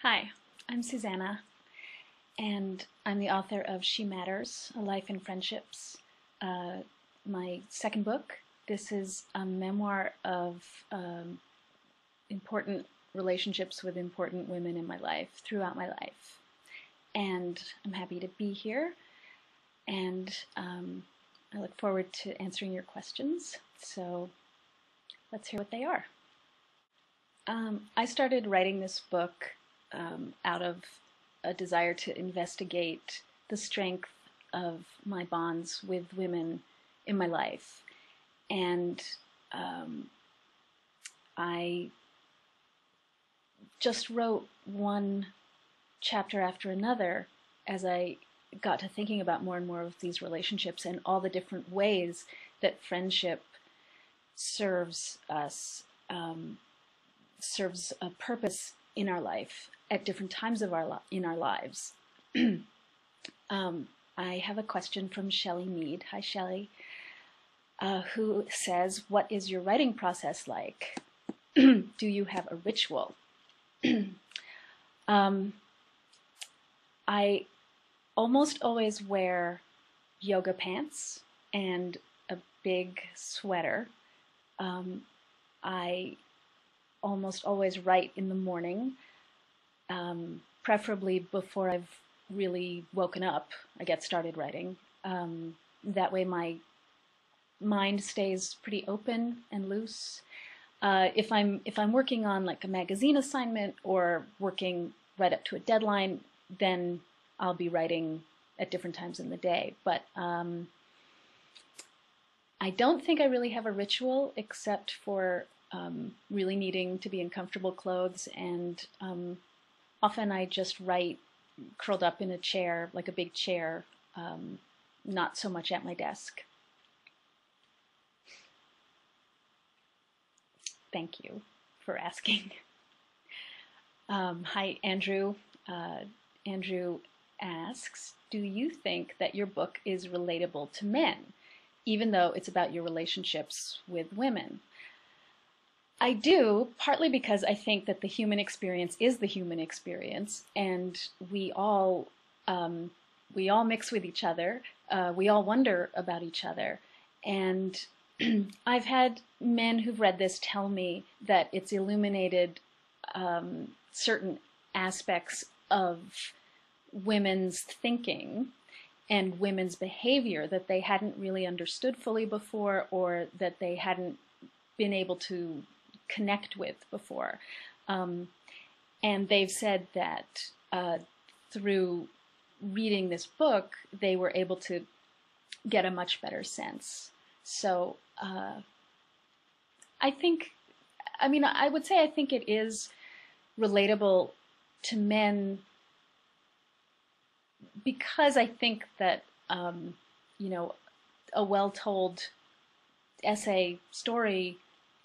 Hi, I'm Susanna, and I'm the author of She Matters, A Life in Friendships, my second book. This is a memoir of important relationships with important women in my life, throughout my life. And I'm happy to be here, and I look forward to answering your questions. So let's hear what they are. I started writing this book out of a desire to investigate the strength of my bonds with women in my life. And I just wrote one chapter after another as I got to thinking about more and more of these relationships and all the different ways that friendship serves us, serves a purpose in our life at different times of our lives. I have a question from Shelley Mead. Hi, Shelley, who says, "What is your writing process like? Do you have a ritual?" I almost always wear yoga pants and a big sweater. I almost always write in the morning, preferably before I've really woken up. I get started writing. That way my mind stays pretty open and loose. If I'm working on like a magazine assignment or working right up to a deadline, then I'll be writing at different times in the day. But I don't think I really have a ritual except for really needing to be in comfortable clothes, and often I just write curled up in a chair, like a big chair, not so much at my desk. Thank you for asking. Hi, Andrew. Andrew asks, "Do you think that your book is relatable to men, even though it's about your relationships with women?" I do, partly because I think that the human experience is the human experience, and we all mix with each other. We all wonder about each other, and I've had men who've read this tell me that it's illuminated certain aspects of women's thinking and women's behavior that they hadn't really understood fully before, or that they hadn't been able to connect with before. And they've said that through reading this book, they were able to get a much better sense. So I would say I think it is relatable to men, because I think that, a well-told essay story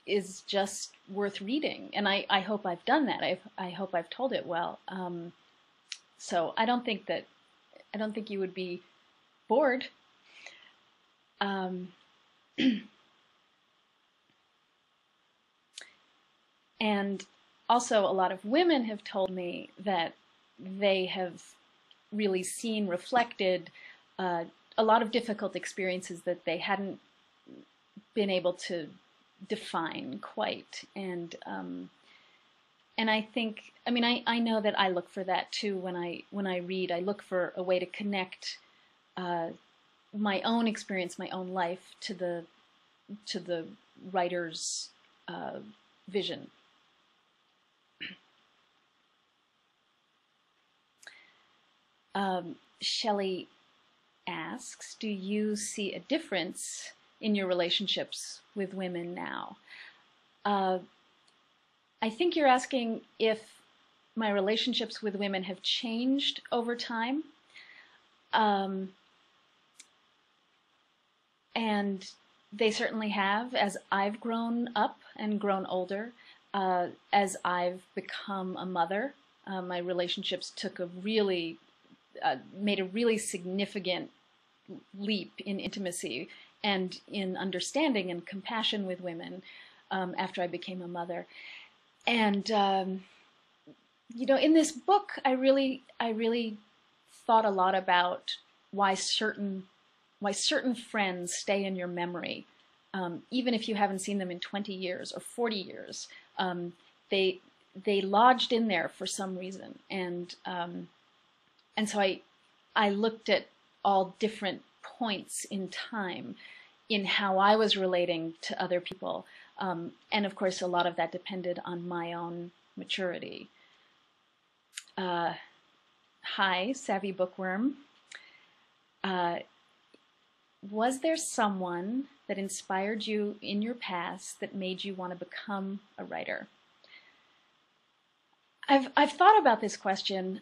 is just worth reading, and I hope I've done that. I hope I've told it well. So I don't think you would be bored. And also, a lot of women have told me that they have really seen reflected a lot of difficult experiences that they hadn't been able to define quite. And I think, I know that I look for that too when I read. I look for a way to connect my own experience, my own life, to the writer's vision. Shelley asks, "Do you see a difference in your relationships with women now?" I think you're asking if my relationships with women have changed over time. And they certainly have, as I've grown up and grown older, as I've become a mother. My relationships took made a really significant leap in intimacy and in understanding and compassion with women after I became a mother. And In this book, I really thought a lot about why certain friends stay in your memory, even if you haven't seen them in 20 years or 40 years. They lodged in there for some reason, and so I looked at all different points in time in how I was relating to other people, and of course a lot of that depended on my own maturity. Hi, Savvy Bookworm. Was there someone that inspired you in your past that made you want to become a writer? I've thought about this question.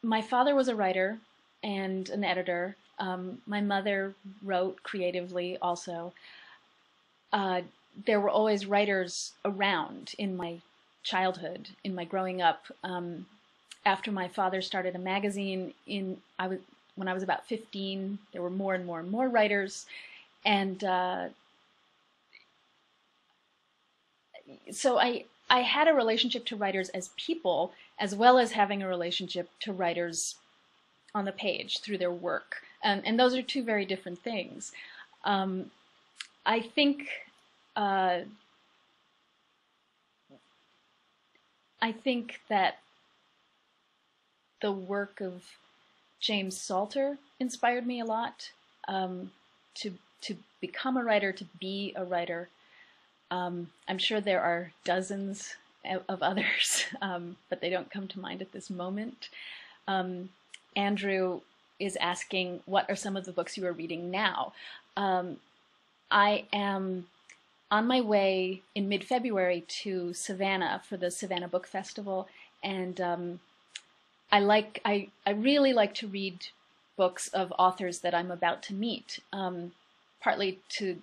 My father was a writer and an editor. My mother wrote creatively also. There were always writers around in my childhood, in my growing up. After my father started a magazine when I was about 15, there were more and more and more writers, and so I had a relationship to writers as people, as well as having a relationship to writers on the page through their work, and those are two very different things. I think that the work of James Salter inspired me a lot, to become a writer, to be a writer. I'm sure there are dozens of others, but they don't come to mind at this moment. Andrew is asking, what are some of the books you are reading now? I am on my way in mid-February to Savannah for the Savannah Book Festival, and I really like to read books of authors that I'm about to meet, partly to,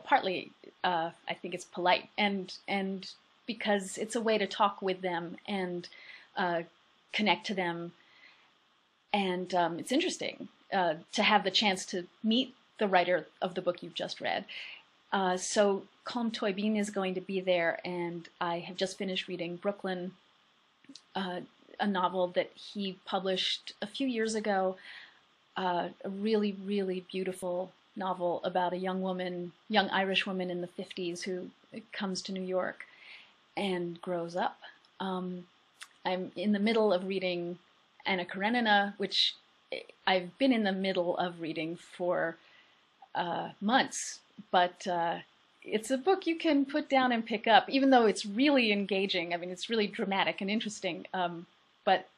partly I think it's polite, and because it's a way to talk with them and connect to them, and it's interesting to have the chance to meet the writer of the book you've just read. So Colm Toybin is going to be there, and I have just finished reading Brooklyn, a novel that he published a few years ago, a really, really beautiful novel about a young Irish woman in the 50s who comes to New York and grows up. I'm in the middle of reading Anna Karenina, which I've been in the middle of reading for months, but it's a book you can put down and pick up, even though it's really engaging. I mean, it's really dramatic and interesting, but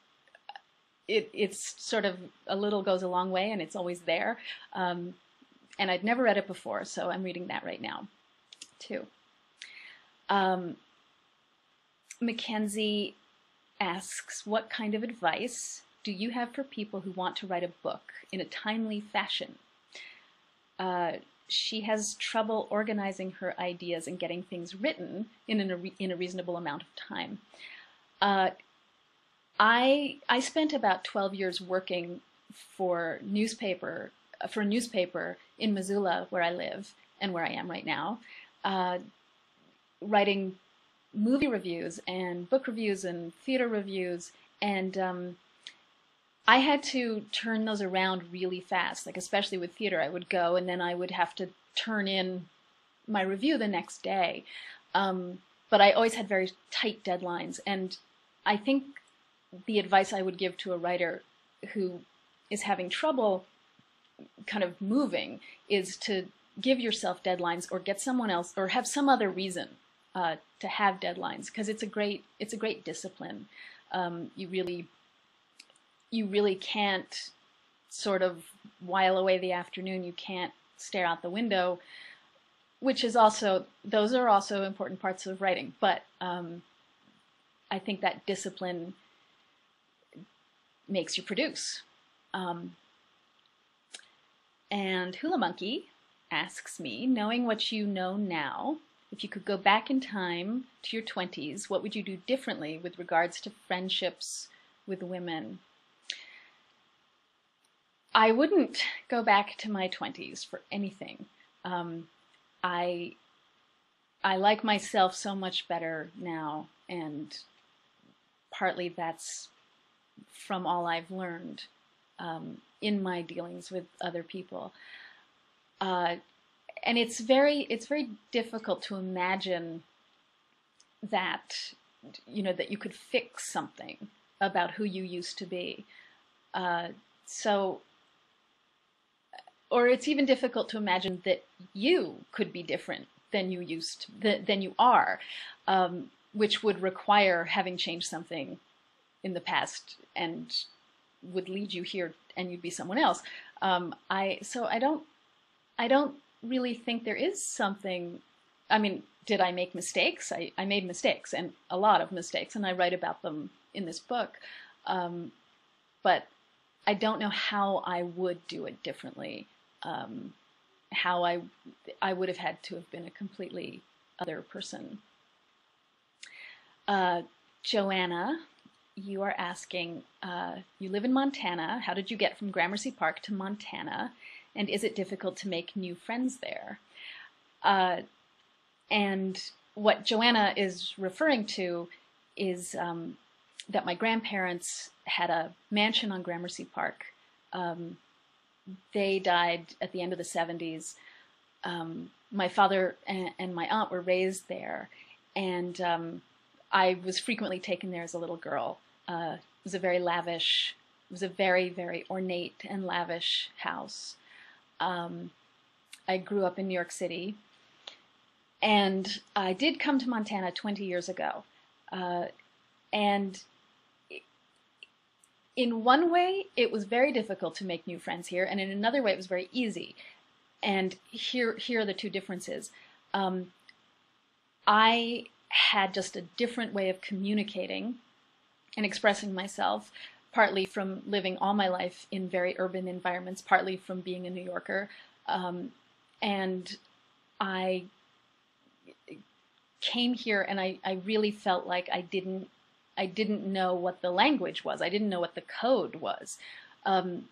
it's sort of a little goes a long way, and it's always there. And I'd never read it before, so I'm reading that right now, too. Mackenzie asks, what kind of advice do you have for people who want to write a book in a timely fashion? She has trouble organizing her ideas and getting things written in a reasonable amount of time. I spent about 12 years working for a newspaper in Missoula, where I live and where I am right now, writing movie reviews and book reviews and theater reviews, and I had to turn those around really fast, like especially with theater. I would go and then I would have to turn in my review the next day. But I always had very tight deadlines, and I think the advice I would give to a writer who is having trouble kind of moving is to give yourself deadlines, or get someone else, or have some other reason to have deadlines, because it's a great discipline. You really can't sort of while away the afternoon. You can't stare out the window, which is also, those are also important parts of writing. But I think that discipline makes you produce. And Hula Monkey asks me, knowing what you know now, if you could go back in time to your 20s, what would you do differently with regards to friendships with women? I wouldn't go back to my 20s for anything. I like myself so much better now, and partly that's from all I've learned in my dealings with other people. And it's very difficult to imagine that, that you could fix something about who you used to be. Or it's even difficult to imagine that you could be different than you are, which would require having changed something in the past and would lead you here, and you'd be someone else. I don't really think there is something. I mean, did I make mistakes? I made mistakes, and a lot of mistakes, and I write about them in this book. But I don't know how I would do it differently. How I would have had to have been a completely other person. Joanna, you are asking, you live in Montana. How did you get from Gramercy Park to Montana? And is it difficult to make new friends there? And what Joanna is referring to is that my grandparents had a mansion on Gramercy Park. They died at the end of the 70s. My father and my aunt were raised there, and I was frequently taken there as a little girl. It was a very lavish, it was a very, very ornate and lavish house. I grew up in New York City, and I did come to Montana 20 years ago. And in one way, it was very difficult to make new friends here, and in another way, it was very easy. And here are the two differences. I had just a different way of communicating and expressing myself, partly from living all my life in very urban environments, partly from being a New Yorker. And I came here, and I really felt like I didn't know what the language was. I didn't know what the code was. And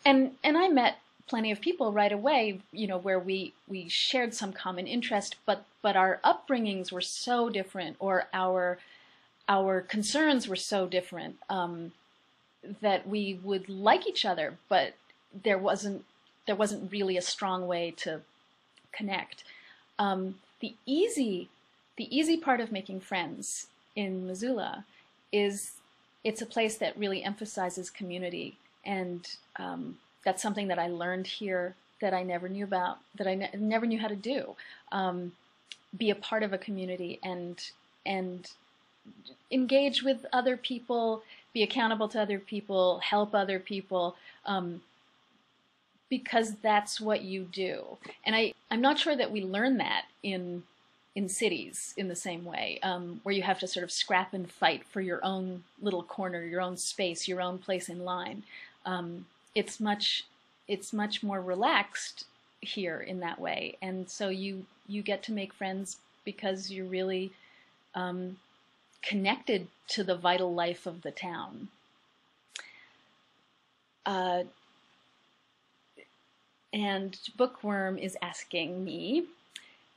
I met plenty of people right away, where we shared some common interest, but our upbringings were so different, or our concerns were so different, that we would like each other, but there wasn't really a strong way to connect. The easy part of making friends in Missoula is it's a place that really emphasizes community, and that's something that I learned here that I never knew about, that I never knew how to do. Be a part of a community and engage with other people, be accountable to other people, help other people, because that's what you do. And I'm not sure that we learn that in cities in the same way, where you have to sort of scrap and fight for your own little corner, your own space, your own place in line. It's much more relaxed here in that way, and so you get to make friends because you're really connected to the vital life of the town. And Bookworm is asking me,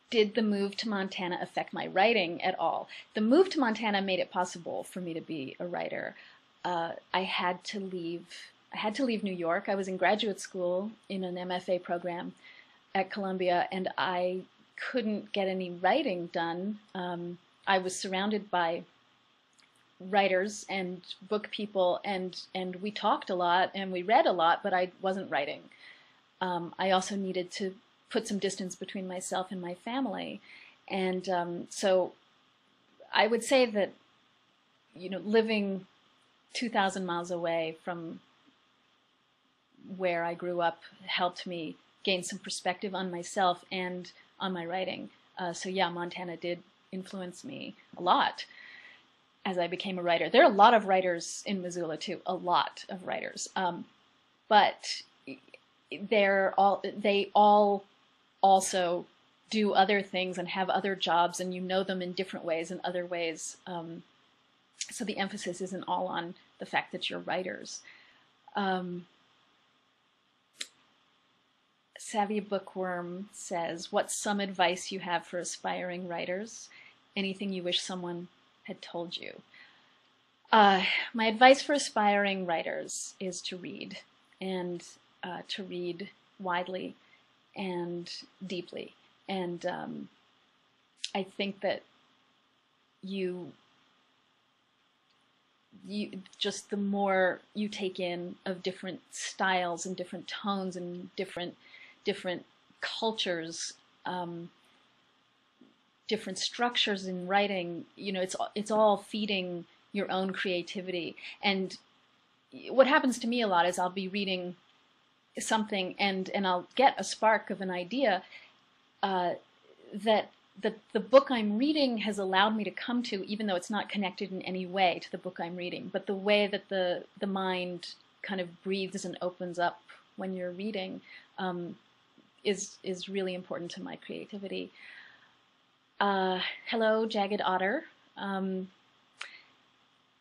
did the move to Montana affect my writing at all? The move to Montana made it possible for me to be a writer. I had to leave New York. I was in graduate school in an MFA program at Columbia, and I couldn't get any writing done. I was surrounded by writers and book people, and we talked a lot and we read a lot, but I wasn't writing. I also needed to put some distance between myself and my family, and so I would say that living 2,000 miles away from where I grew up helped me gain some perspective on myself and on my writing. So yeah, Montana did influence me a lot as I became a writer. There are a lot of writers in Missoula too, a lot of writers, but they all also do other things and have other jobs, and you know them in different ways and other ways. So the emphasis isn't all on the fact that you're writers. Savvy Bookworm says, what's some advice you have for aspiring writers? Anything you wish someone had told you? My advice for aspiring writers is to read, and to read widely and deeply. And I think that you just the more you take in of different styles and different tones and different cultures, different structures in writing, it's all feeding your own creativity. And what happens to me a lot is I'll be reading something and I'll get a spark of an idea that the book I'm reading has allowed me to come to, even though it's not connected in any way to the book I'm reading. But the way that the mind kind of breathes and opens up when you're reading is really important to my creativity. Hello, Jagged Otter.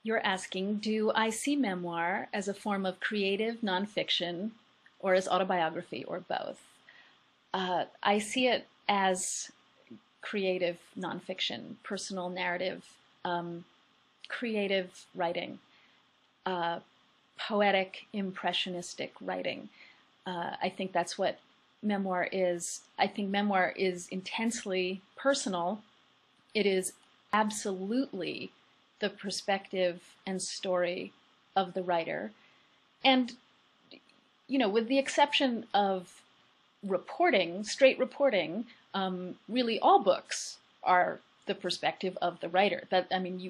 You're asking, do I see memoir as a form of creative nonfiction or as autobiography or both? I see it as creative nonfiction, personal narrative, creative writing, poetic, impressionistic writing. I think that's what memoir is. I think memoir is intensely personal. It is absolutely the perspective and story of the writer. And, with the exception of reporting, straight reporting, really all books are the perspective of the writer.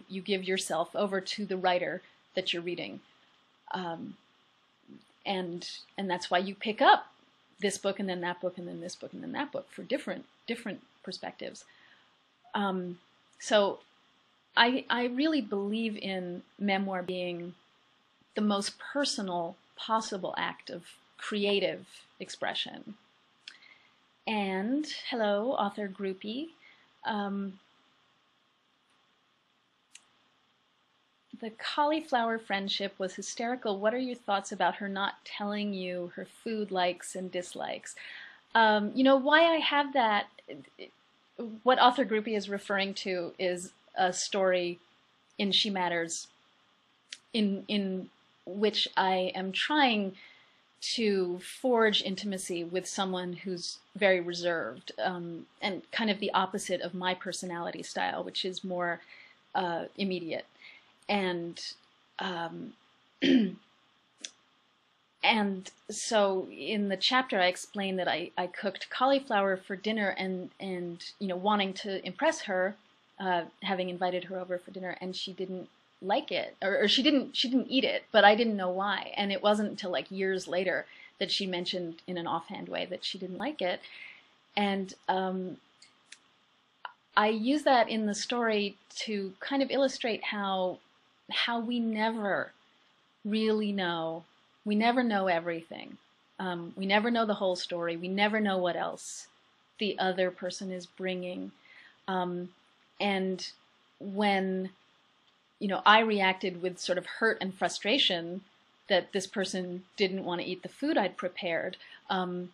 You give yourself over to the writer that you're reading. And that's why you pick up this book and then that book and then this book and then that book for different perspectives. So I really believe in memoir being the most personal possible act of creative expression. And hello, author groupie. The Cauliflower Friendship was hysterical. What are your thoughts about her not telling you her food likes and dislikes? Why I have that, what author groupie is referring to is a story in She Matters in which I am trying to forge intimacy with someone who's very reserved, and kind of the opposite of my personality style, which is more immediate. And and so in the chapter I explained that I cooked cauliflower for dinner and wanting to impress her, having invited her over for dinner, and she didn't like it, or she didn't eat it, but I didn't know why. And it wasn't until like years later that she mentioned in an offhand way that she didn't like it. And I use that in the story to kind of illustrate how we never really know. We never know everything. We never know the whole story. We never know what else the other person is bringing. And when I reacted with sort of hurt and frustration that this person didn't want to eat the food I'd prepared, that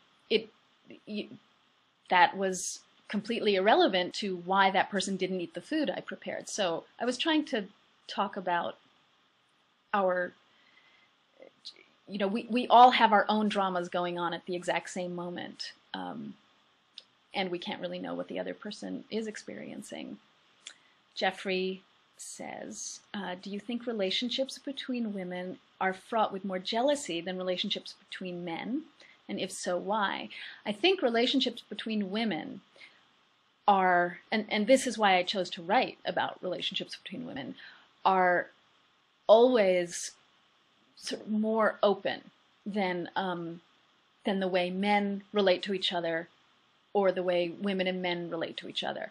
was completely irrelevant to why that person didn't eat the food I prepared. So I was trying to talk about our, we all have our own dramas going on at the exact same moment, and we can't really know what the other person is experiencing. Jeffrey says, do you think relationships between women are fraught with more jealousy than relationships between men? And if so, why? I think relationships between women are, and this is why I chose to write about relationships between women, are always sort of more open than the way men relate to each other or the way women and men relate to each other.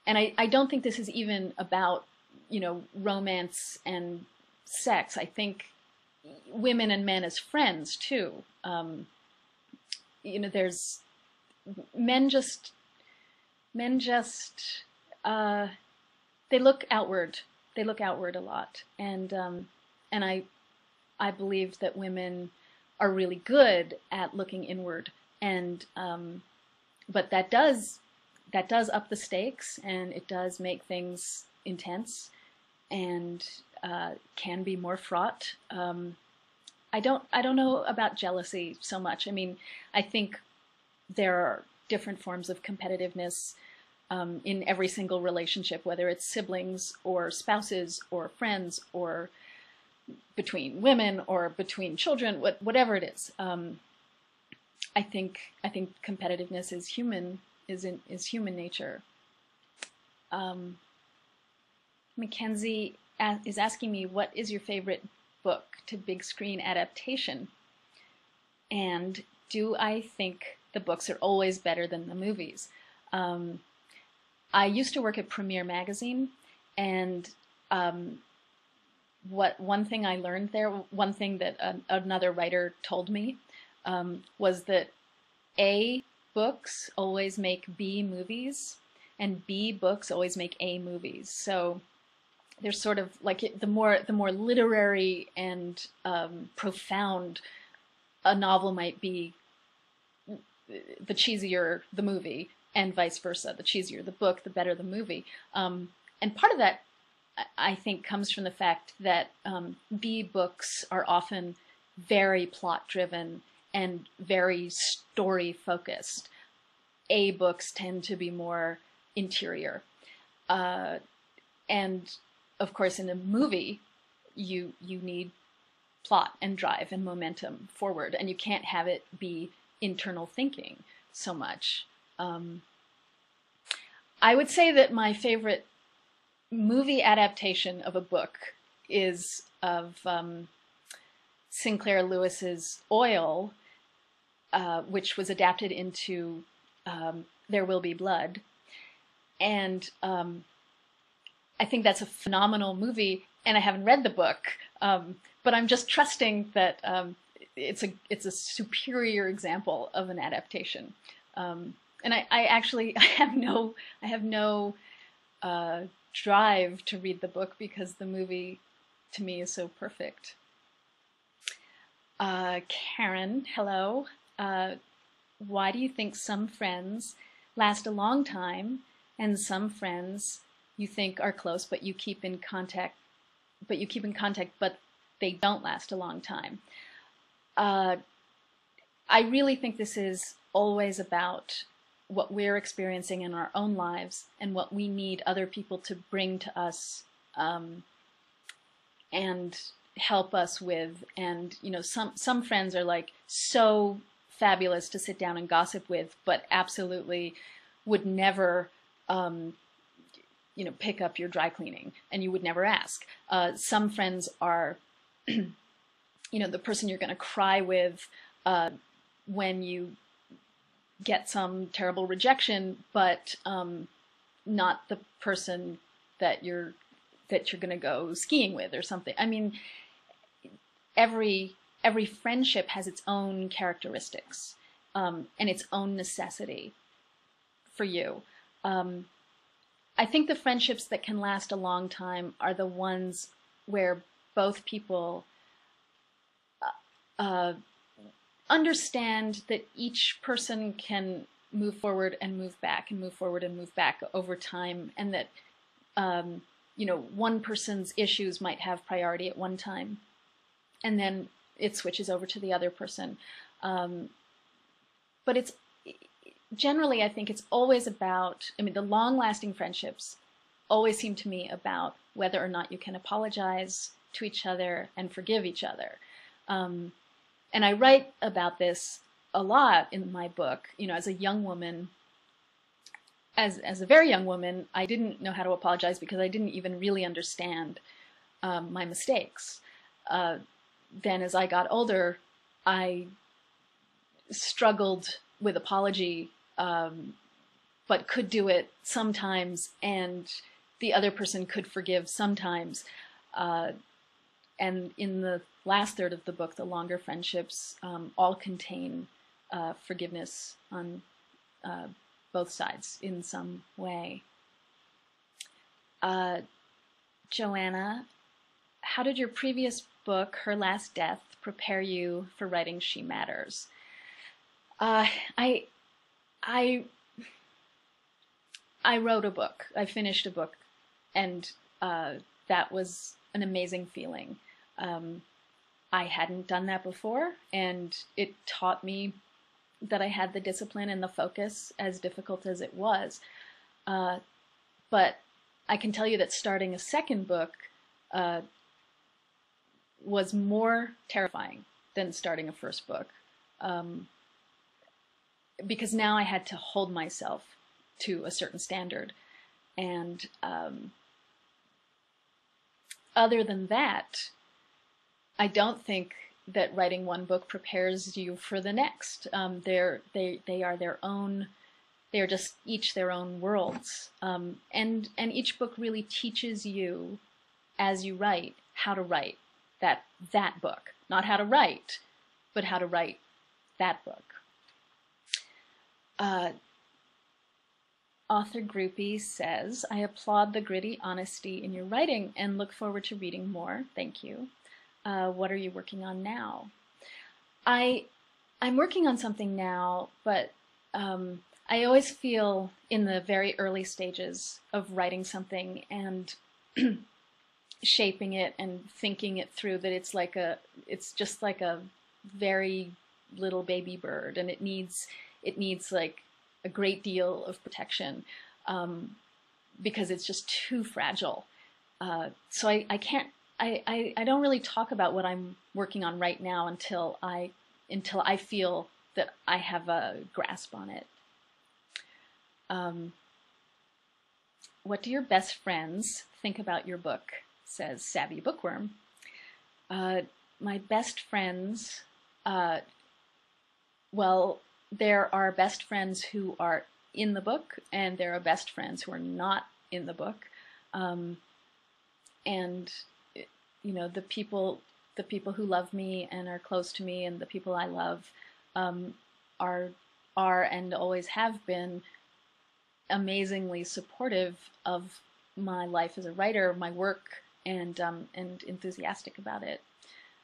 And I don't think this is even about, romance and sex. I think women and men as friends too. There's men just they look outward. They look outward a lot, and I believe that women are really good at looking inward, and but that does up the stakes, and it does make things intense. and can be more fraught. I don't know about jealousy so much. I mean, I think there are different forms of competitiveness in every single relationship, whether it's siblings or spouses or friends or between women or between children, whatever it is. I think competitiveness is human, is human nature. Mackenzie is asking me, what is your favorite book to big screen adaptation? And do I think the books are always better than the movies? I used to work at Premiere Magazine, and one thing I learned there, one thing that another writer told me, was that A books always make B movies, and B books always make A movies. So there's sort of like the more literary and profound a novel might be, the cheesier the movie, and vice versa. The cheesier the book, the better the movie. And part of that, I think, comes from the fact that B books are often very plot-driven and very story-focused. A books tend to be more interior. And of course, in a movie, you need plot and drive and momentum forward, and you can't have it be internal thinking so much. I would say that my favorite movie adaptation of a book is of Sinclair Lewis's Oil, which was adapted into There Will Be Blood. And I think that's a phenomenal movie, and I haven't read the book, but I'm just trusting that it's a superior example of an adaptation. And I actually have no drive to read the book because the movie to me is so perfect. Karen, hello. Why do you think some friends last a long time and some friends you think are close but you keep in contact but they don't last a long time? I really think this is always about what we're experiencing in our own lives and what we need other people to bring to us and help us with. And you know, some friends are like so fabulous to sit down and gossip with, but absolutely would never pick up your dry cleaning, and you would never ask. Some friends are the person you're going to cry with when you get some terrible rejection, but not the person that you're going to go skiing with or something. I mean, every friendship has its own characteristics and its own necessity for you. I think the friendships that can last a long time are the ones where both people understand that each person can move forward and move back and move forward and move back over time, and that one person's issues might have priority at one time, and then it switches over to the other person. But it's generally, I think it's always about, the long-lasting friendships always seem to me about whether or not you can apologize to each other and forgive each other. And I write about this a lot in my book. As a young woman, as a very young woman, I didn't know how to apologize because I didn't even really understand my mistakes. Then as I got older, I struggled with apology, but could do it sometimes, and the other person could forgive sometimes. And in the last third of the book, the longer friendships all contain forgiveness on both sides in some way. Joanna, how did your previous book, Her Last Death, prepare you for writing She Matters? I wrote a book. I finished a book, and that was an amazing feeling. I hadn't done that before, and it taught me that I had the discipline and the focus, as difficult as it was. But I can tell you that starting a second book was more terrifying than starting a first book, because now I had to hold myself to a certain standard. And other than that, I don't think that writing one book prepares you for the next. They are their own. They are just each their own worlds, and each book really teaches you, as you write, how to write that book. Not how to write, but how to write that book. Author Groupie says, I applaud the gritty honesty in your writing and look forward to reading more. Thank you. What are you working on now? I'm working on something now, but I always feel in the very early stages of writing something and shaping it and thinking it through that it's just like a very little baby bird, and it needs like a great deal of protection because it's just too fragile. So I don't really talk about what I'm working on right now until I feel that I have a grasp on it. What do your best friends think about your book? Says Savvy Bookworm. My best friends, well, there are best friends who are in the book, and there are best friends who are not in the book. And you know, the people who love me and are close to me, and the people I love, are and always have been amazingly supportive of my life as a writer, my work, and enthusiastic about it.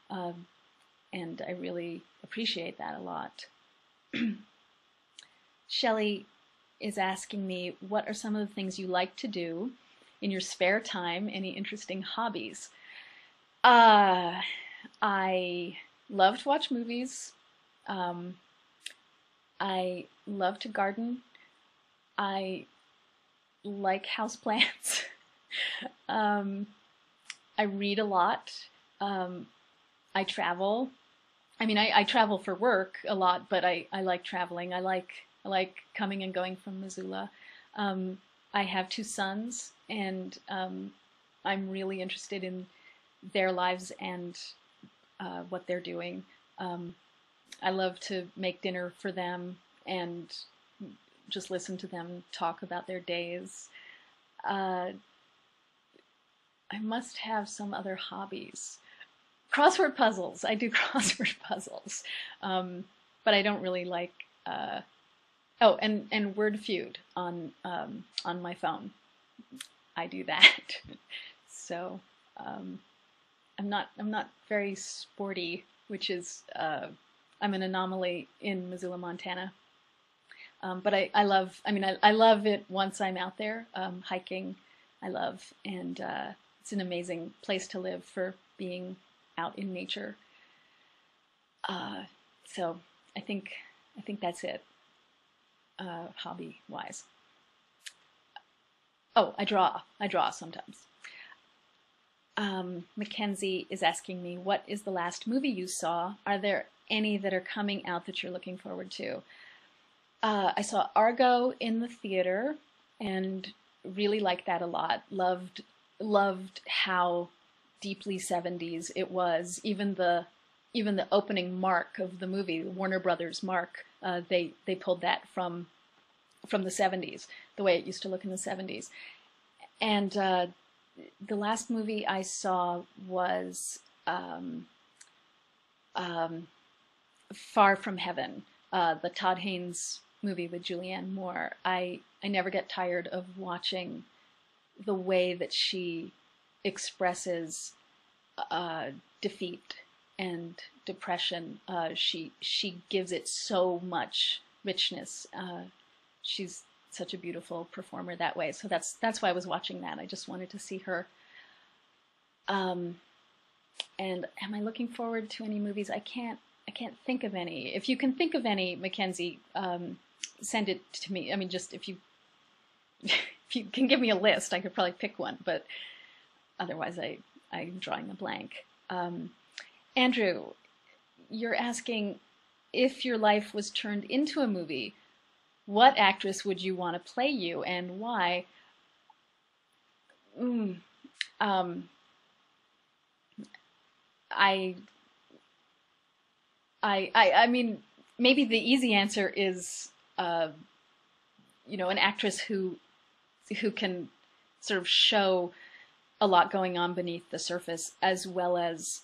And I really appreciate that a lot. Shelley is asking me, what are some of the things you like to do in your spare time? Any interesting hobbies? I love to watch movies. I love to garden. I like houseplants. I read a lot. I travel. I mean, I travel for work a lot, but I like traveling. I like coming and going from Missoula. I have 2 sons, and I'm really interested in their lives and what they're doing. I love to make dinner for them and just listen to them talk about their days. I must have some other hobbies. Crossword puzzles. I do crossword puzzles, but I don't really like. Oh, and Word Feud on my phone. I do that. So I'm not very sporty, which is I'm an anomaly in Missoula, Montana. But I love. I mean, I love it once I'm out there hiking. I love, and it's an amazing place to live for being out in nature. So I think that's it, hobby-wise. Oh, I draw sometimes. Mackenzie is asking me, what is the last movie you saw? Are there any that are coming out that you're looking forward to? I saw Argo in the theater and really liked that a lot. Loved how deeply 70s it was. Even the opening mark of the movie, the Warner Brothers mark, they pulled that from the 70s, the way it used to look in the 70s. And the last movie I saw was Far From Heaven, the Todd Haynes movie with Julianne Moore. I never get tired of watching the way that she expresses defeat and depression. She gives it so much richness. She's such a beautiful performer that way. So that's why I was watching that. I just wanted to see her And am I looking forward to any movies? I can't think of any. If you can think of any, Mackenzie, send it to me. I mean, just if you if you can give me a list, I could probably pick one. But otherwise, I'm drawing a blank. Andrew, you're asking, if your life was turned into a movie, what actress would you want to play you and why? I mean, maybe the easy answer is, an actress who can sort of show a lot going on beneath the surface, as well as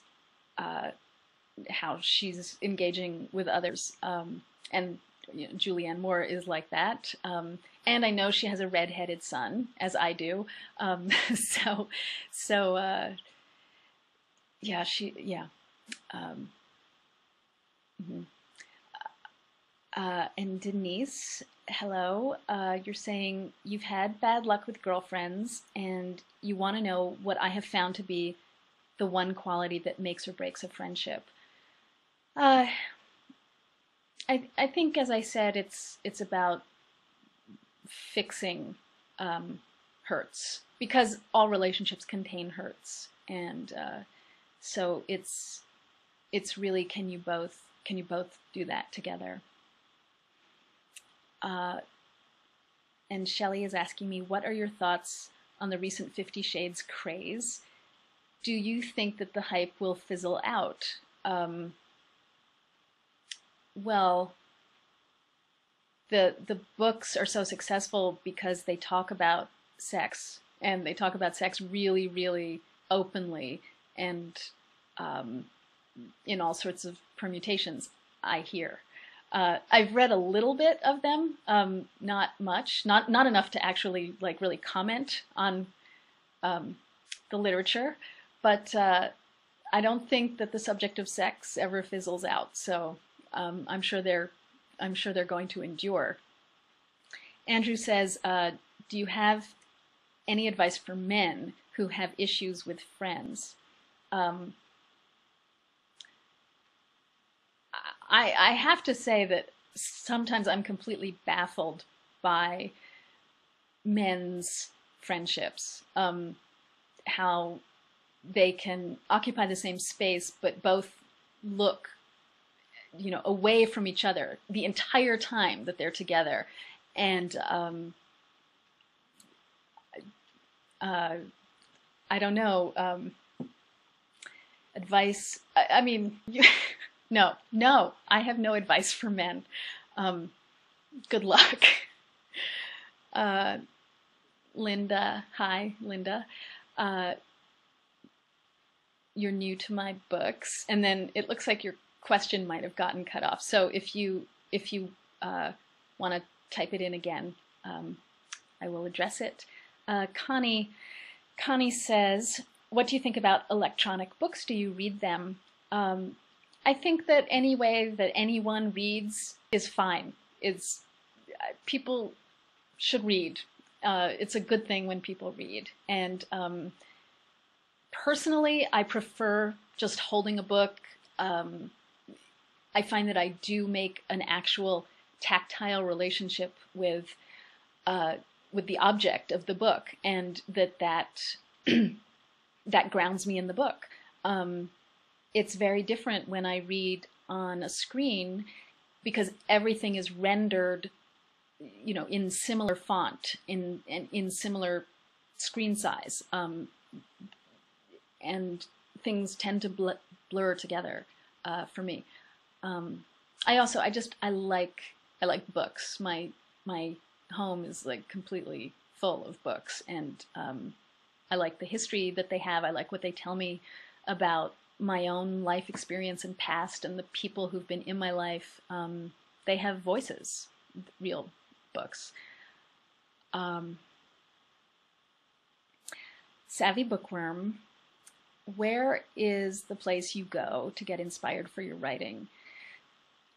how she's engaging with others. And Julianne Moore is like that. And I know she has a redheaded son, as I do. Yeah, yeah. Mhm. And Denise, hello. You're saying you've had bad luck with girlfriends and you want to know what I have found to be the one quality that makes or breaks a friendship. I think, as I said, it's about fixing hurts, because all relationships contain hurts, and so it's really, can you both do that together? And Shelley is asking me, what are your thoughts on the recent 50 Shades craze? Do you think that the hype will fizzle out? Well, the books are so successful because they talk about sex, and they talk about sex really, really openly, and in all sorts of permutations, I hear. I've read a little bit of them, not much, not enough to actually really comment on the literature, but I don't think that the subject of sex ever fizzles out. So I'm sure they're going to endure. Andrew says, do you have any advice for men who have issues with friends? I have to say that sometimes I'm completely baffled by men's friendships, how they can occupy the same space but both look, away from each other the entire time that they're together. And I don't know, advice, I mean, no, I have no advice for men. Good luck. Linda, hi, Linda. You're new to my books, and then it looks like your question might have gotten cut off. So if you want to type it in again, I will address it. Connie says, what do you think about electronic books? Do you read them? I think that any way that anyone reads is fine. People should read. It's a good thing when people read. And personally, I prefer just holding a book. I find that I do make an actual tactile relationship with the object of the book, and that grounds me in the book. It's very different when I read on a screen, because everything is rendered, in similar font, in similar screen size, and things tend to blur together for me. I like books. My home is completely full of books, and I like the history that they have. I like what they tell me about my own life experience and past, and the people who've been in my life. They have voices, real books. Savvy Bookworm, where is the place you go to get inspired for your writing?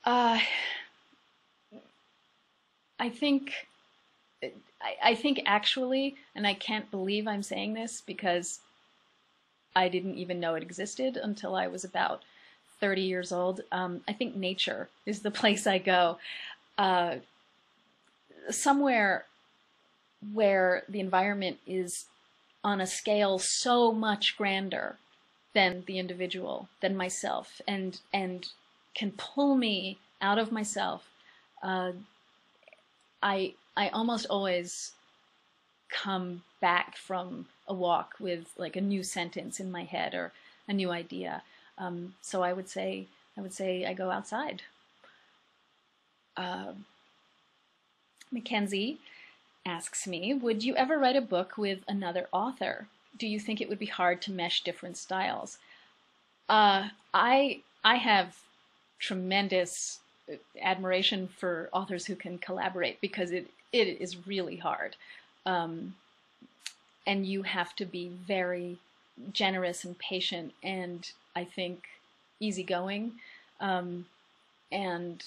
I think actually, and I can't believe I'm saying this, because I didn't even know it existed until I was about 30 years old. I think nature is the place I go. Somewhere where the environment is on a scale so much grander than the individual, than myself, and can pull me out of myself. I almost always come back from a walk with like a new sentence in my head or a new idea. So I would say I go outside. Mackenzie asks me, would you ever write a book with another author? Do you think it would be hard to mesh different styles? I have tremendous admiration for authors who can collaborate, because it is really hard. And you have to be very generous and patient, and I think easygoing. And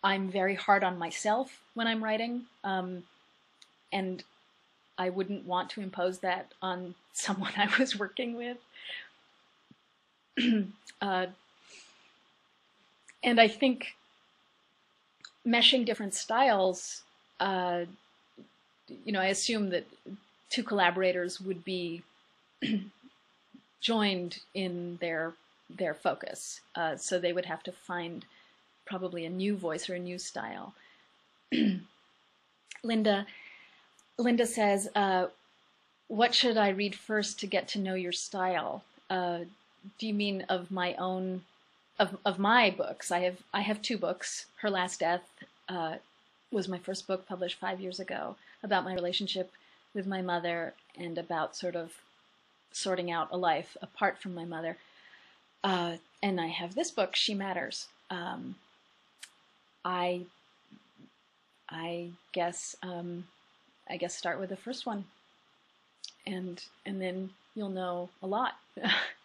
I'm very hard on myself when I'm writing, and I wouldn't want to impose that on someone I was working with. And I think meshing different styles, I assume that two collaborators would be joined in their focus. So they would have to find probably a new voice or a new style. Linda says, what should I read first to get to know your style? Do you mean of my own, of my books? I have two books. Her Last Death was my first book, published 5 years ago, about my relationship with my mother and about sort of sorting out a life apart from my mother. And I have this book, She Matters. I guess start with the first one, and then you'll know a lot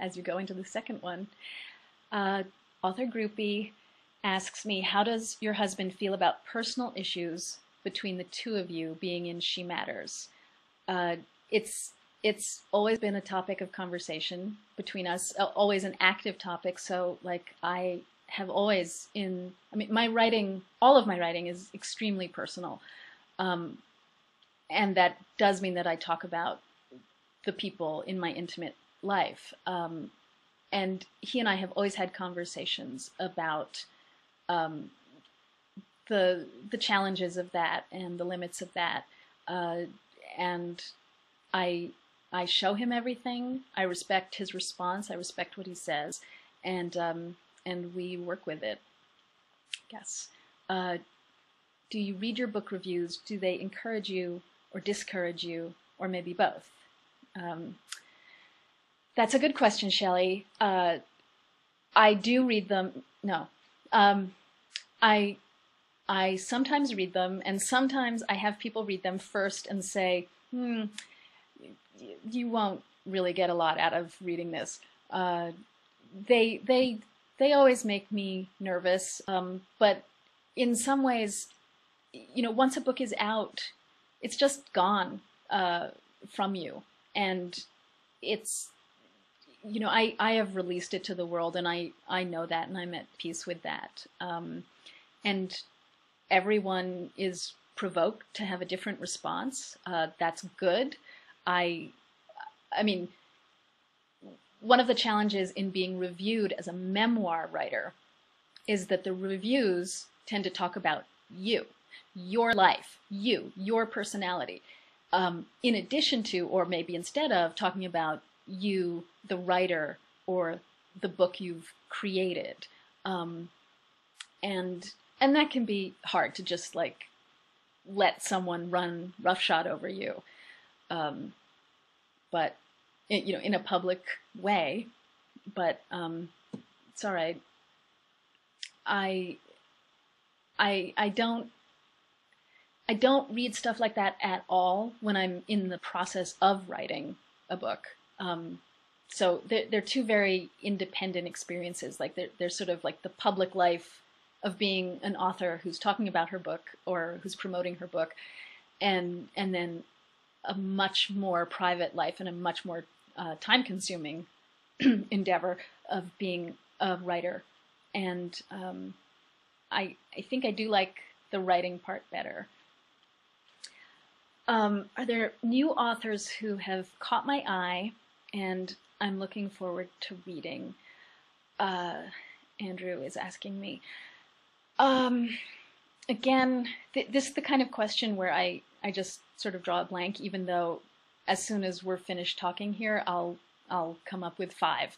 as you go into the second one. Author Groupie asks me, how does your husband feel about personal issues between the two of you being in She Matters? It's always been a topic of conversation between us, always an active topic. So like I have always my writing, all of my writing is extremely personal. And that does mean that I talk about the people in my intimate life. And he and I have always had conversations about the challenges of that and the limits of that. And I show him everything. I respect his response. I respect what he says, and we work with it. Yes. Do you read your book reviews? Do they encourage you or discourage you, or maybe both? That's a good question, Shelley. I do read them. No. I sometimes read them, and sometimes I have people read them first and say, you won't really get a lot out of reading this. They always make me nervous, but in some ways, once a book is out, it's just gone from you, and it's, I have released it to the world, and I know that, and I'm at peace with that. And everyone is provoked to have a different response. That's good. I mean, one of the challenges in being reviewed as a memoir writer is that the reviews tend to talk about you, your life, your personality, in addition to, or maybe instead of, talking about you, the writer, or the book you've created. And that can be hard to just like let someone run roughshod over you. But in a public way, but it's all right. I don't read stuff like that at all when I'm in the process of writing a book. So they're two very independent experiences. Like they're sort of like the public life of being an author who's talking about her book or who's promoting her book, and then a much more private life and a much more time-consuming endeavor of being a writer. And I think I do like the writing part better. Are there new authors who have caught my eye and I'm looking forward to reading? Andrew is asking me. Again, this is the kind of question where I just sort of draw a blank, even though as soon as we're finished talking here, I'll come up with 5.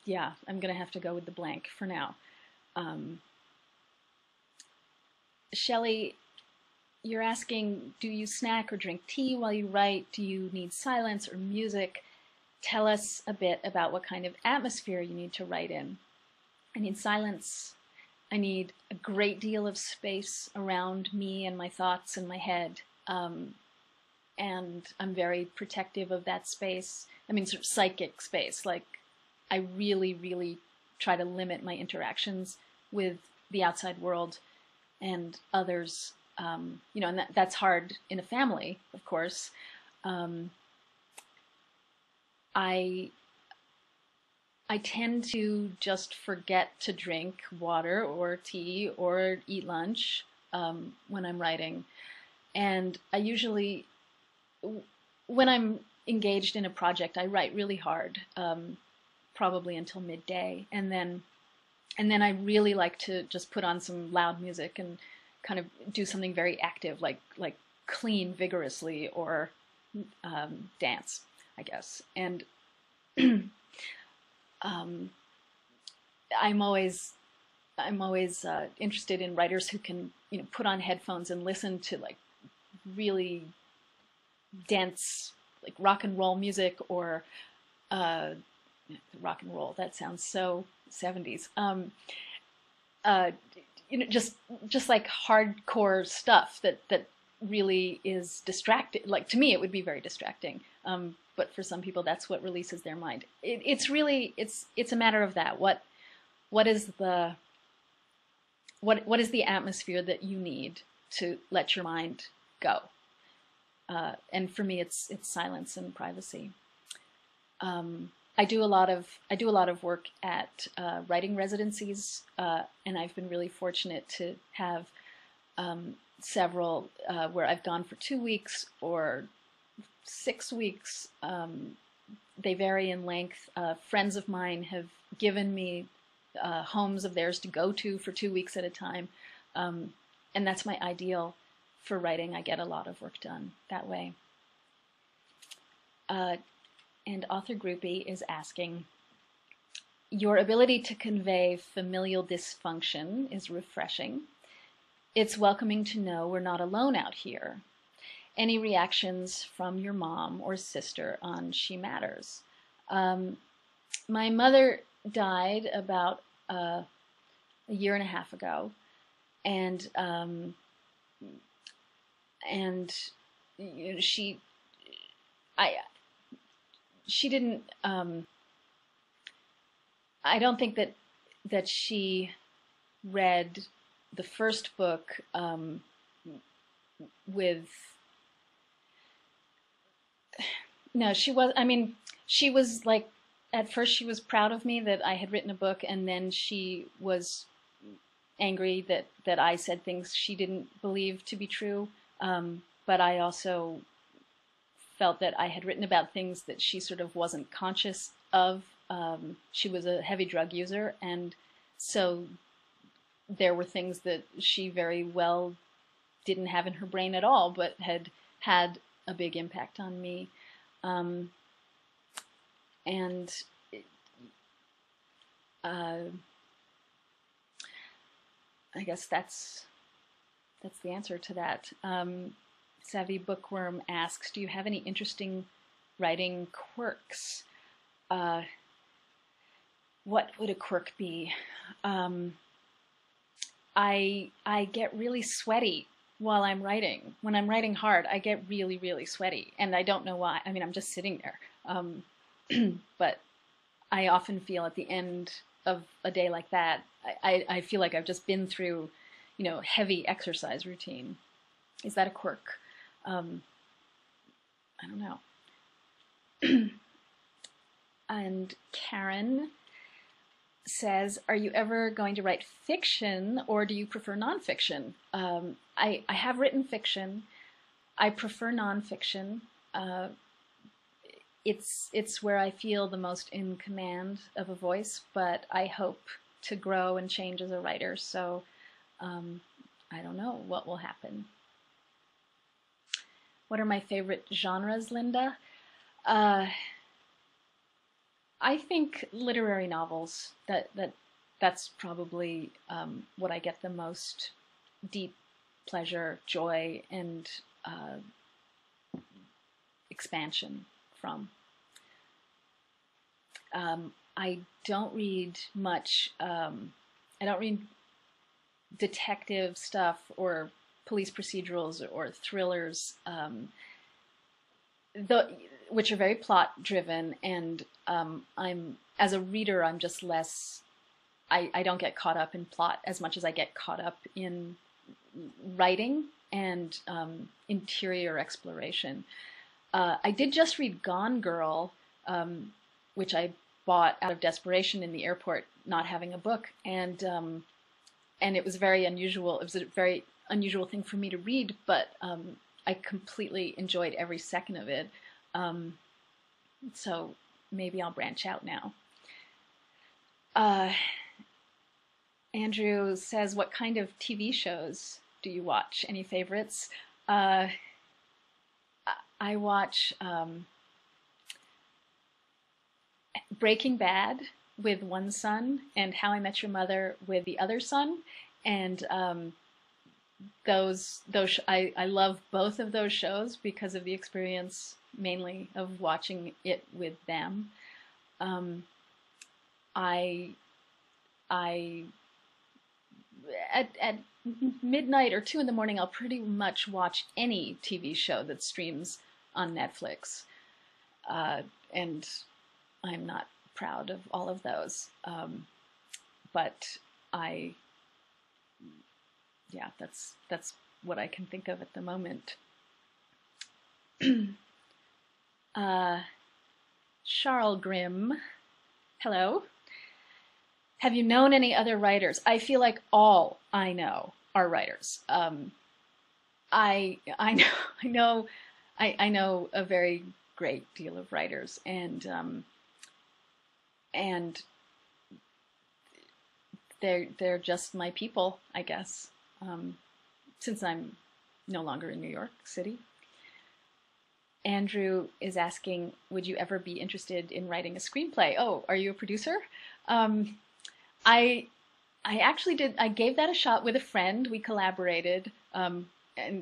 Yeah, I'm gonna have to go with the blank for now. Shelley, you're asking, do you snack or drink tea while you write? Do you need silence or music? Tell us a bit about what kind of atmosphere you need to write in. I need silence. I need a great deal of space around me and my thoughts and my head. And I'm very protective of that space. I mean, sort of psychic space. Like, I really, really try to limit my interactions with the outside world and others. You know, and that's hard in a family, of course. I tend to just forget to drink water or tea or eat lunch when I'm writing. And I usually, when I'm engaged in a project, I write really hard, probably until midday. And then I really like to just put on some loud music and kind of do something very active, like clean vigorously or dance, I guess. And I'm always interested in writers who can, you know, put on headphones and listen to like really dense, like rock and roll music or rock and roll. That sounds so 70s. You know, just like hardcore stuff that really is distracting. Like, to me, it would be very distracting. But for some people, that's what releases their mind. It's really a matter of that. What is the atmosphere that you need to let your mind go? And for me, it's silence and privacy. I do a lot of work at writing residencies, and I've been really fortunate to have several where I've gone for 2 weeks or 6 weeks. They vary in length. Friends of mine have given me homes of theirs to go to for 2 weeks at a time, and that's my ideal for writing. I get a lot of work done that way. And Author Groupie is asking, your ability to convey familial dysfunction is refreshing. It's welcoming to know we're not alone out here. Any reactions from your mom or sister on She Matters? My mother died about a year and a half ago, and you know, she didn't. I don't think that she read the first book with. No, she was. I mean, she was like, at first she was proud of me that I had written a book, and then she was angry that I said things she didn't believe to be true. But I also felt that I had written about things that she sort of wasn't conscious of. She was a heavy drug user, and so there were things that she very well didn't have in her brain at all, but had had a big impact on me. I guess that's the answer to that. Savvy Bookworm asks, do you have any interesting writing quirks? What would a quirk be? I get really sweaty while I'm writing. When I'm writing hard, I get really, really sweaty, and I don't know why. I mean, I'm just sitting there. But I often feel at the end of a day like that, I feel like I've just been through, you know, heavy exercise routine. Is that a quirk? I don't know. And Karen says, are you ever going to write fiction, or do you prefer nonfiction? I have written fiction. I prefer nonfiction. It's where I feel the most in command of a voice, but I hope to grow and change as a writer, so I don't know what will happen. What are my favorite genres, Linda? I think literary novels. That's probably what I get the most deep pleasure, joy, and expansion from. I don't read much. I don't read detective stuff or police procedurals or thrillers, which are very plot driven, and as a reader, I'm just less, I don't get caught up in plot as much as I get caught up in writing and interior exploration. I did just read Gone Girl, which I bought out of desperation in the airport, not having a book, and it was very unusual. It was a very unusual thing for me to read, but I completely enjoyed every second of it. So maybe I'll branch out now. Andrew says, what kind of TV shows do you watch? Any favorites? I watch Breaking Bad with one son and How I Met Your Mother with the other son, and I love both of those shows because of the experience mainly of watching it with them. At midnight or 2 in the morning, I'll pretty much watch any TV show that streams on Netflix, and I'm not proud of all of those, but yeah, that's what I can think of at the moment. Charles Grimm, hello. Have you known any other writers? I feel like all I know are writers. I know a very great deal of writers, and they're just my people, I guess. Since I'm no longer in New York City. Andrew is asking, would you ever be interested in writing a screenplay? Oh, are you a producer? I actually did. I gave that a shot with a friend. We collaborated, and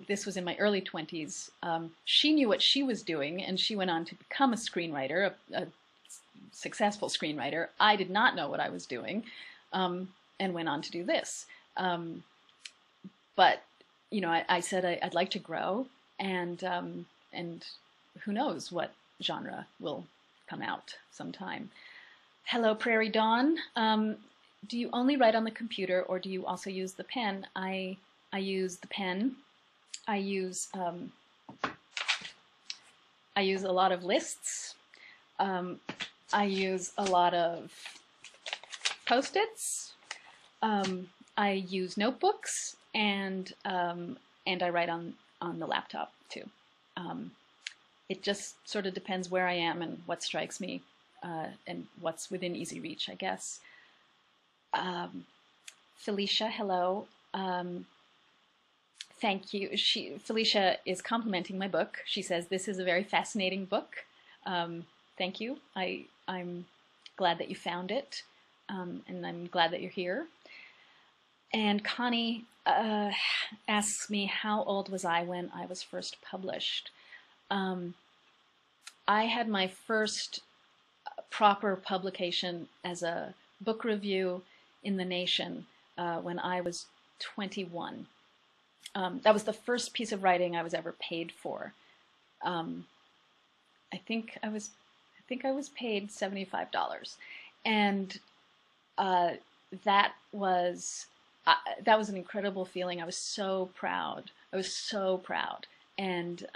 this was in my early 20s. She knew what she was doing, and she went on to become a screenwriter, a successful screenwriter. I did not know what I was doing, and went on to do this. But you know, I said I'd like to grow, and who knows what genre will come out sometime. Hello, Prairie Dawn. Do you only write on the computer, or do you also use the pen? I use the pen. I use a lot of lists. I use a lot of Post-its. I use notebooks, and I write on the laptop too. It just sort of depends where I am and what strikes me, and what's within easy reach, I guess. Felicia, hello. Thank you. Felicia is complimenting my book. She says, this is a very fascinating book. Thank you. I'm glad that you found it, and I'm glad that you're here. And Connie asks me, how old was I when I was first published? I had my first proper publication as a book review in The Nation when I was 21. That was the first piece of writing I was ever paid for. I think I was paid $75, and that was an incredible feeling. I was so proud. and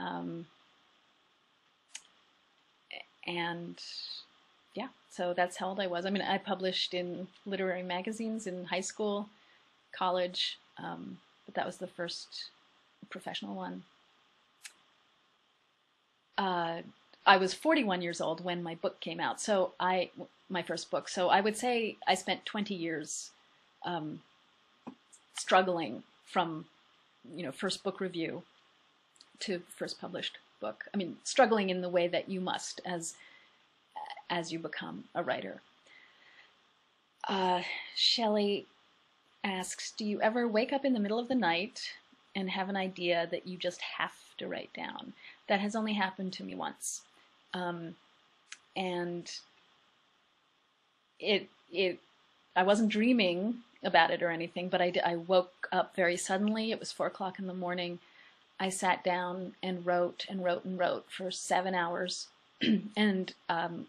yeah, so that's how old I was. I mean, I published in literary magazines in high school, college, but that was the first professional one. I was 41 years old when my book came out, so my first book. So I would say I spent 20 years struggling from, first book review to first published book. I mean, struggling in the way that you must as you become a writer. Shelley asks, do you ever wake up in the middle of the night and have an idea that you just have to write down? That has only happened to me once. And I wasn't dreaming about it or anything, but I woke up very suddenly. It was 4 o'clock in the morning. I sat down and wrote and wrote and wrote for 7 hours. And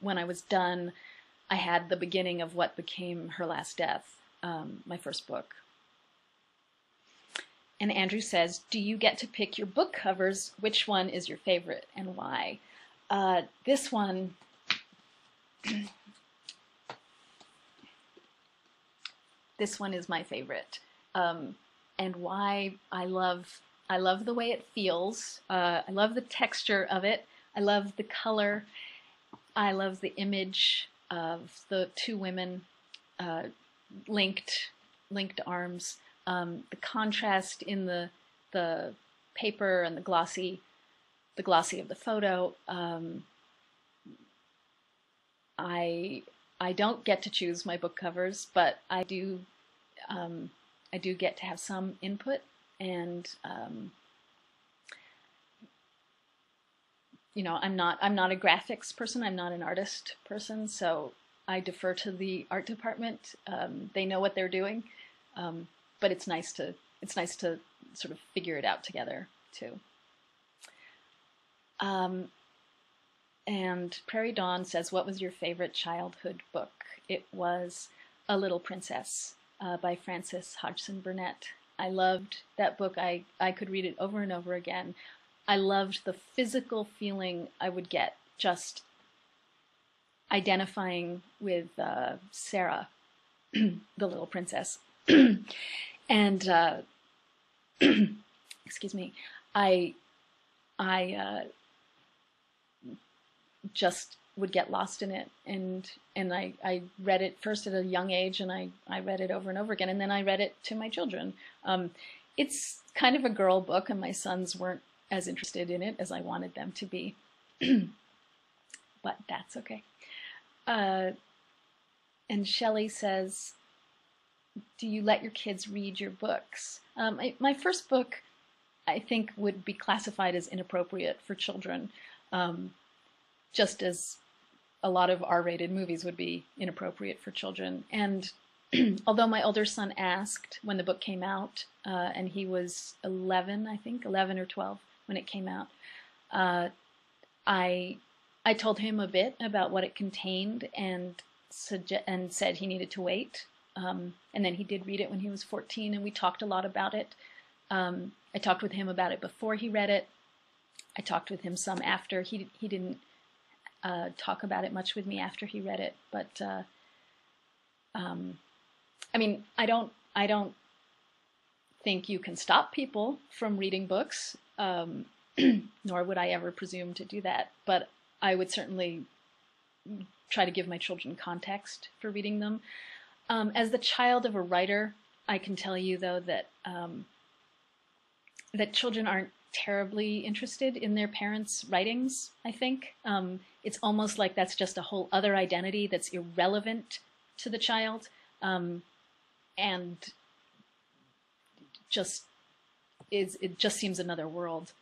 when I was done, I had the beginning of what became Her Last Death, my first book. And Andrew says, do you get to pick your book covers? Which one is your favorite and why? This one, this one is my favorite. And why? I love the way it feels. I love the texture of it. I love the color. I love the image of the two women linked arms. The contrast in the paper and the glossy of the photo. I don't get to choose my book covers, but I do get to have some input, and I'm not a graphics person. I'm not an artist person, so I defer to the art department. They know what they're doing, but it's nice to sort of figure it out together too. And Prairie Dawn says, what was your favorite childhood book? It was A Little Princess by Frances Hodgson Burnett. I loved that book. I could read it over and over again. I loved the physical feeling I would get just identifying with Sarah, the little princess. And excuse me, I just would get lost in it, and I read it first at a young age, and I read it over and over again, and then I read it to my children. It's kind of a girl book, and my sons weren't as interested in it as I wanted them to be, but that's okay. And Shelley says, do you let your kids read your books? My first book, I think, would be classified as inappropriate for children, just as a lot of R-rated movies would be inappropriate for children. And although my older son asked when the book came out, and he was 11, I think, 11 or 12 when it came out, I told him a bit about what it contained and said he needed to wait. And then he did read it when he was 14, and we talked a lot about it. I talked with him about it before he read it. I talked with him some after. He didn't talk about it much with me after he read it, but I mean, I don't think you can stop people from reading books, nor would I ever presume to do that, but I would certainly try to give my children context for reading them. As the child of a writer, I can tell you, though, that that children aren't terribly interested in their parents' writings, I think. It's almost like that's just a whole other identity that's irrelevant to the child, and it just seems another world.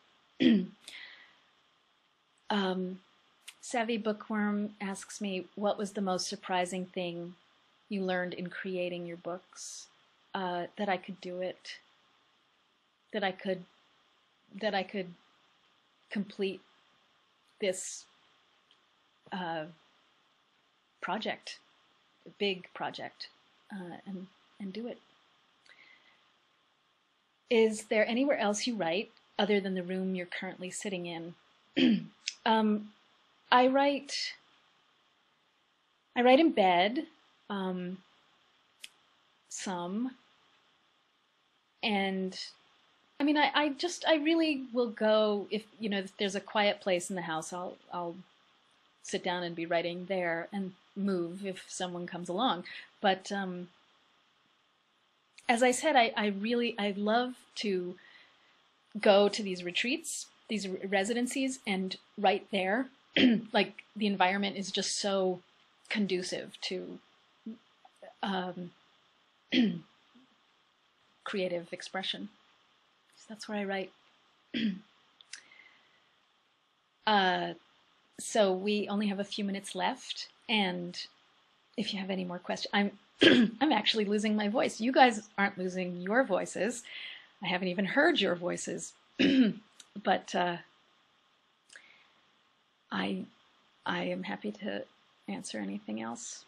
Savvy Bookworm asks me, what was the most surprising thing you learned in creating your books? That I could do it, that I could complete this project, a big project, and do it. Is there anywhere else you write other than the room you're currently sitting in. I write in bed, some, and I mean, I really will go if there's a quiet place in the house. I'll sit down and be writing there and move if someone comes along. But as I said, I love to go to these retreats, these residencies, and write there. Like the environment is just so conducive to creative expression. So that's where I write. So we only have a few minutes left, and if you have any more questions, I'm actually losing my voice. You guys aren't losing your voices. I haven't even heard your voices, but I am happy to answer anything else.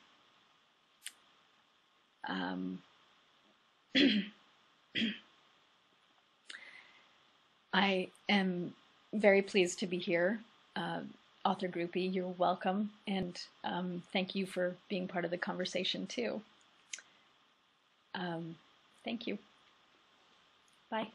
I am very pleased to be here. Author Groupie, you're welcome, and thank you for being part of the conversation too. Thank you. Bye.